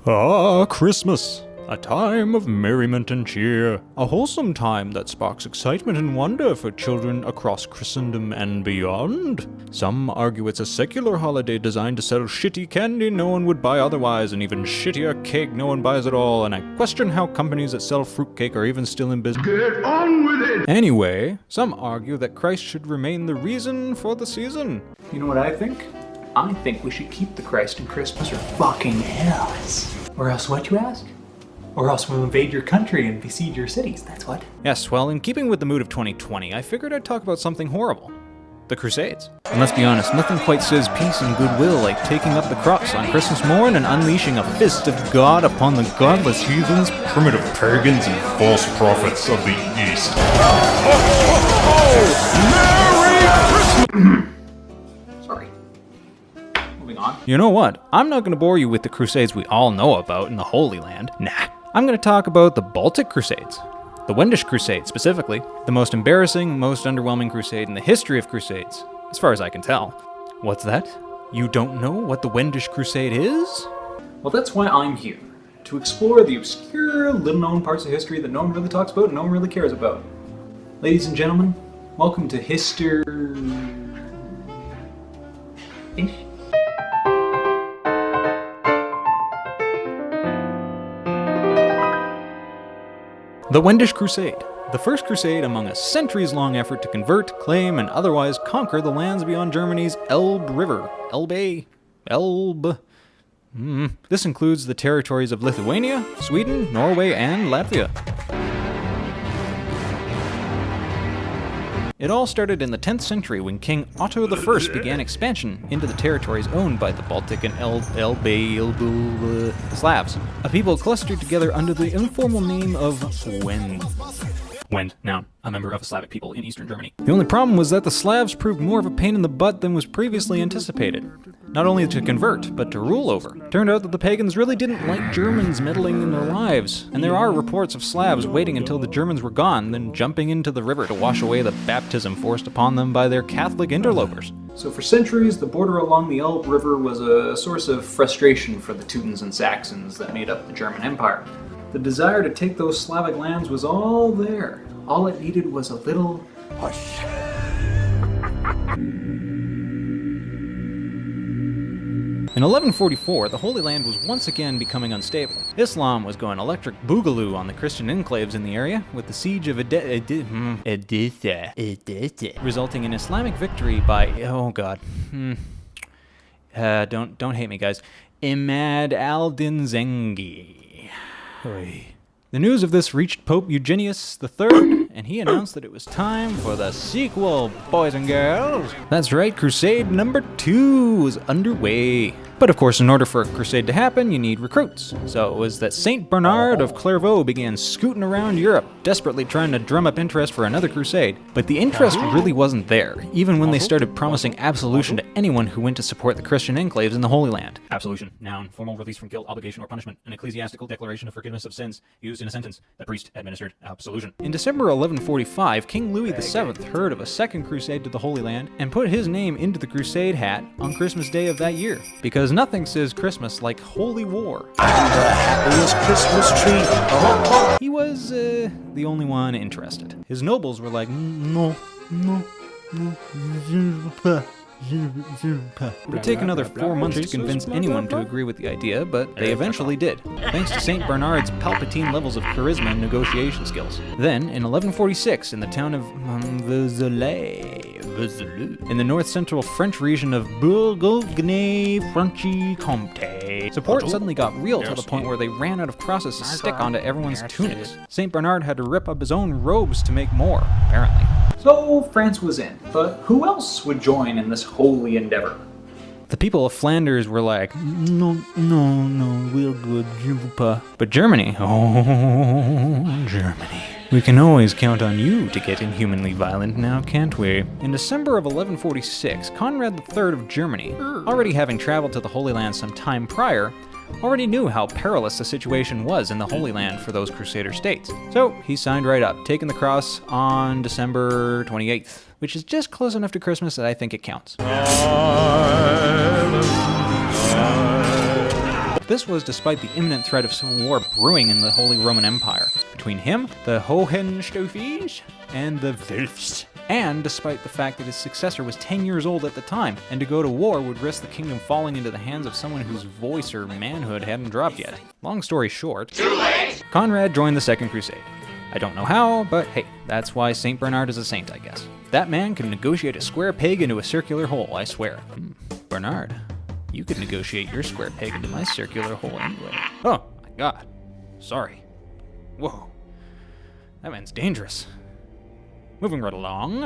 Ah, Christmas! A time of merriment and cheer. A wholesome time that sparks excitement and wonder for children across Christendom and beyond. Some argue it's a secular holiday designed to sell shitty candy no one would buy otherwise, and even shittier cake no one buys at all, and I question how companies that sell fruitcake are even still in business. Get on with it! Anyway, some argue that Christ should remain the reason for the season. You know what I think? I think we should keep the Christ in Christmas or fucking else. Or else what, you ask? Or else we'll invade your country and besiege your cities, that's what. Yes, well, in keeping with the mood of 2020, I figured I'd talk about something horrible. The Crusades. And let's be honest, nothing quite says peace and goodwill like taking up the cross on Christmas morn and unleashing a fist of God upon the godless heathens, primitive pagans, and false prophets of the East. Merry Christmas! Sorry. Moving on. You know what? I'm not going to bore you with the Crusades we all know about in the Holy Land. Nah. I'm going to talk about the Baltic Crusades. The Wendish Crusade, specifically. The most embarrassing, most underwhelming crusade in the history of crusades, as far as I can tell. What's that? You don't know what the Wendish Crusade is? Well, that's why I'm here. To explore the obscure, little-known parts of history that no one really talks about and no one really cares about. Ladies and gentlemen, welcome to Histor... Ish? The Wendish Crusade. The first crusade among a centuries-long effort to convert, claim, and otherwise conquer the lands beyond Germany's Elbe River. Elbe. This includes the territories of Lithuania, Sweden, Norway, and Latvia. It all started in the 10th century when King Otto I began expansion into the territories owned by the Baltic and Elbe Slavs, a people clustered together under the informal name of Wend. Wend, noun, a member of a Slavic people in eastern Germany. The only problem was that the Slavs proved more of a pain in the butt than was previously anticipated. Not only to convert, but to rule over. Turned out that the pagans really didn't like Germans meddling in their lives, and there are reports of Slavs waiting until the Germans were gone, then jumping into the river to wash away the baptism forced upon them by their Catholic interlopers. So for centuries, the border along the Elbe River was a source of frustration for the Teutons and Saxons that made up the German Empire. The desire to take those Slavic lands was all there. All it needed was a little hush. In 1144, the Holy Land was once again becoming unstable. Islam was going electric boogaloo on the Christian enclaves in the area, with the siege of Edessa, resulting in Islamic victory by, oh god, don't hate me guys, Imad al-Din Zengi. The news of this reached Pope Eugenius III, and he announced that it was time for the sequel, boys and girls. That's right, Crusade number 2 was underway. But of course, in order for a crusade to happen, you need recruits. So it was that Saint Bernard of Clairvaux began scooting around Europe, desperately trying to drum up interest for another crusade. But the interest really wasn't there, even when they started promising absolution to anyone who went to support the Christian enclaves in the Holy Land. Absolution, noun, formal release from guilt, obligation, or punishment, an ecclesiastical declaration of forgiveness of sins, used in a sentence. The priest administered absolution. In December 1145, King Louis VII heard of a second crusade to the Holy Land and put his name into the crusade hat on Christmas Day of that year. Because nothing says Christmas like holy war. I'm the happiest Christmas tree. He was, the only one interested. His nobles were like, no. It would take another 4 months to convince anyone to agree with the idea, but they eventually did, thanks to St. Bernard's Palpatine levels of charisma and negotiation skills. Then, in 1146, in the town of Vézelay, in the north-central French region of Bourgogne-Franche-Comté, support suddenly got real to the point where they ran out of crosses to stick onto everyone's tunics. St. Bernard had to rip up his own robes to make more, apparently. So France was in, but who else would join in this holy endeavor? The people of Flanders were like, no, we're good, but Germany, oh, Germany. We can always count on you to get inhumanly violent now, can't we? In December of 1146, Conrad III of Germany, already having traveled to the Holy Land some time prior, already knew how perilous the situation was in the Holy Land for those Crusader states. So he signed right up, taking the cross on December 28th, which is just close enough to Christmas that I think it counts. This was despite the imminent threat of civil war brewing in the Holy Roman Empire between him, the Hohenstaufen, and the Welfs. And despite the fact that his successor was 10 years old at the time, and to go to war would risk the kingdom falling into the hands of someone whose voice or manhood hadn't dropped yet. Long story short, too late! Conrad joined the Second Crusade. I don't know how, but hey, that's why St. Bernard is a saint, I guess. That man can negotiate a square peg into a circular hole, I swear. Bernard, you could negotiate your square peg into my circular hole anyway. Oh, my God. Sorry. Whoa. That man's dangerous. Moving right along.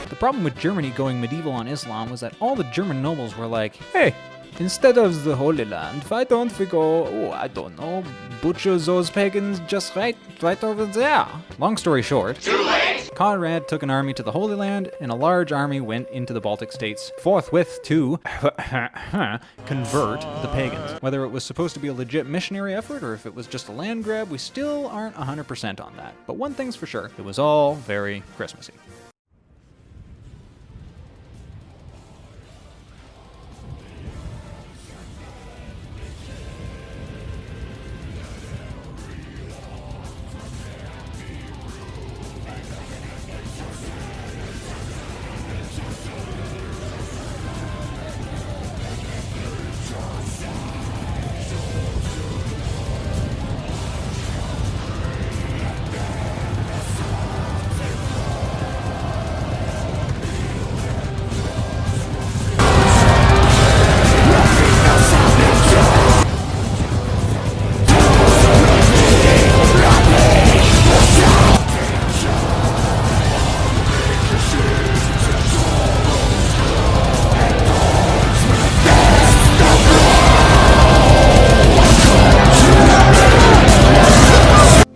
The problem with Germany going medieval on Islam was that all the German nobles were like, hey, instead of the Holy Land, why don't we go, I don't know, butcher those pagans just right over there? Long story short, too late! Conrad took an army to the Holy Land, and a large army went into the Baltic states forthwith to convert the pagans. Whether it was supposed to be a legit missionary effort or if it was just a land grab, we still aren't 100% on that. But one thing's for sure, it was all very Christmassy.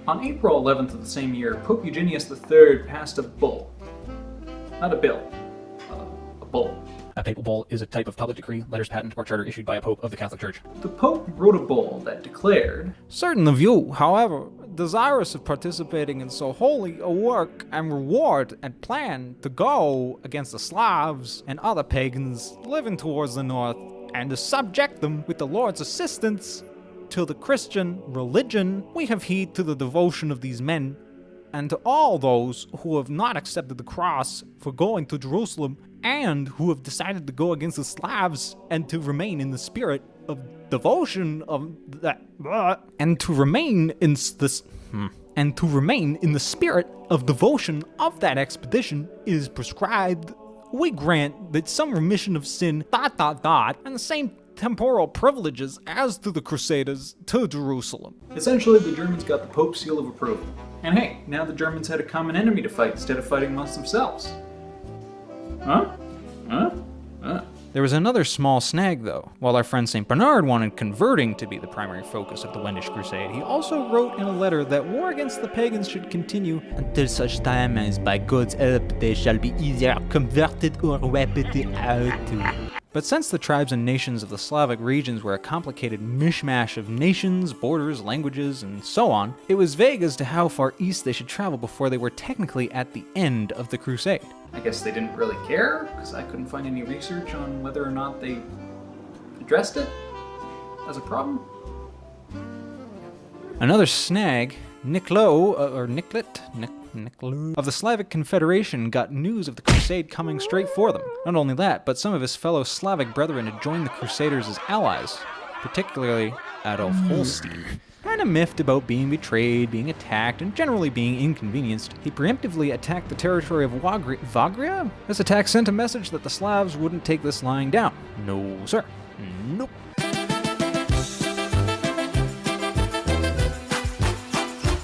On April 11th of the same year, Pope Eugenius III passed a bull. Not a bill. A bull. A papal bull is a type of public decree, letters patent, or charter issued by a pope of the Catholic Church. The Pope wrote a bull that declared, certain of you, however, desirous of participating in so holy a work and reward and plan to go against the Slavs and other pagans living towards the north and to subject them with the Lord's assistance to the Christian religion, we have heed to the devotion of these men and to all those who have not accepted the cross for going to Jerusalem and who have decided to go against the Slavs and to remain in the spirit of devotion of that and to remain in this and to remain in the spirit of devotion of that expedition is prescribed. We grant that some remission of sin, and the same temporal privileges as to the Crusaders to Jerusalem. essentially the Germans got the Pope's seal of approval. And hey, now the Germans had a common enemy to fight instead of fighting amongst themselves. Huh? There was another small snag, though. While our friend St. Bernard wanted converting to be the primary focus of the Wendish Crusade, he also wrote in a letter that war against the pagans should continue until such time as by God's help they shall be either converted or wiped out. But since the tribes and nations of the Slavic regions were a complicated mishmash of nations, borders, languages, and so on, it was vague as to how far east they should travel before they were technically at the end of the crusade. I guess they didn't really care, because I couldn't find any research on whether or not they addressed it as a problem. Another snag, Niklo of the Slavic Confederation got news of the crusade coming straight for them. Not only that, but some of his fellow Slavic brethren had joined the Crusaders as allies, particularly Adolf Holstein. Kinda miffed about being betrayed, being attacked, and generally being inconvenienced, he preemptively attacked the territory of Vagria? This attack sent a message that the Slavs wouldn't take this lying down. No, sir. Nope.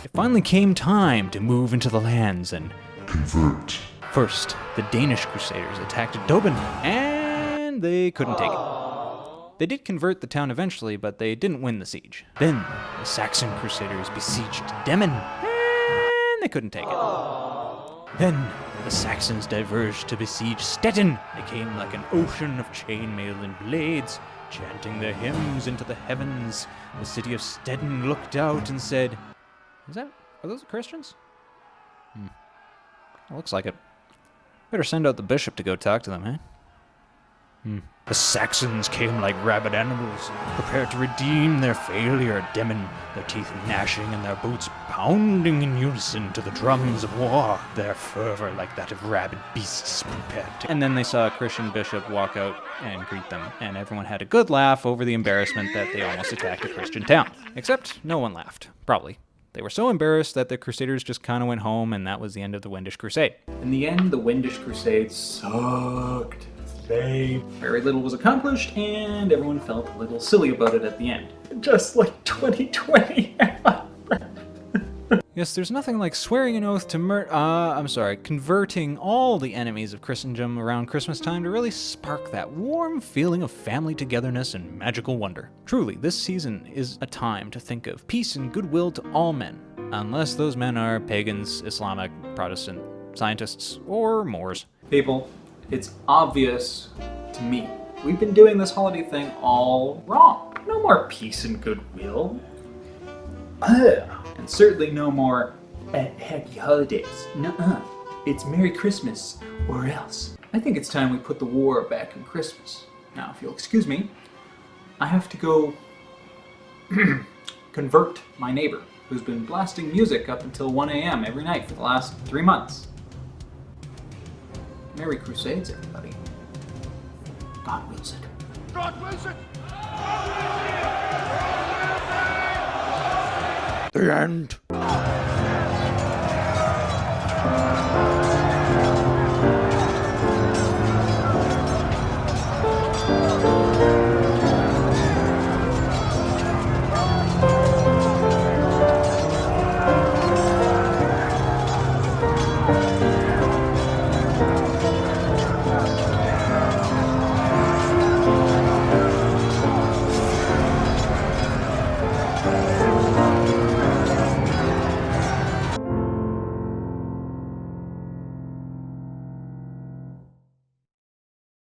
It finally came time to move into the lands and Convert. First, the Danish Crusaders attacked Dobin, and they couldn't take it. They did convert the town eventually, but they didn't win the siege. Then, the Saxon Crusaders besieged Demmin, and they couldn't take it. Then, the Saxons diverged to besiege Stettin. They came like an ocean of chainmail and blades, chanting their hymns into the heavens. The city of Stettin looked out and said, are those Christians? Looks like it. Better send out the bishop to go talk to them, eh? The Saxons came like rabid animals, prepared to redeem their failure, dimming their teeth gnashing and their boots pounding in unison to the drums of war, their fervor like that of rabid beasts prepared to... And then they saw a Christian bishop walk out and greet them, and everyone had a good laugh over the embarrassment that they almost attacked a Christian town. Except no one laughed, probably. They were so embarrassed that the Crusaders just kind of went home, and that was the end of the Wendish Crusade. In the end, the Wendish Crusade sucked. Very little was accomplished, and everyone felt a little silly about it at the end. Just like 2020. Yes, there's nothing like swearing an oath to converting all the enemies of Christendom around Christmas time to really spark that warm feeling of family togetherness and magical wonder. Truly, this season is a time to think of peace and goodwill to all men, unless those men are pagans, Islamic, Protestant, scientists, or Moors. People, it's obvious to me. We've been doing this holiday thing all wrong. No more peace and goodwill. And certainly no more happy holidays. Nuh-uh. It's Merry Christmas or else. I think it's time we put the war back in Christmas. Now, if you'll excuse me, I have to go convert my neighbor, who's been blasting music up until 1 a.m. every night for the last 3 months. Merry Crusades, everybody. God wills it. God wills it! The end.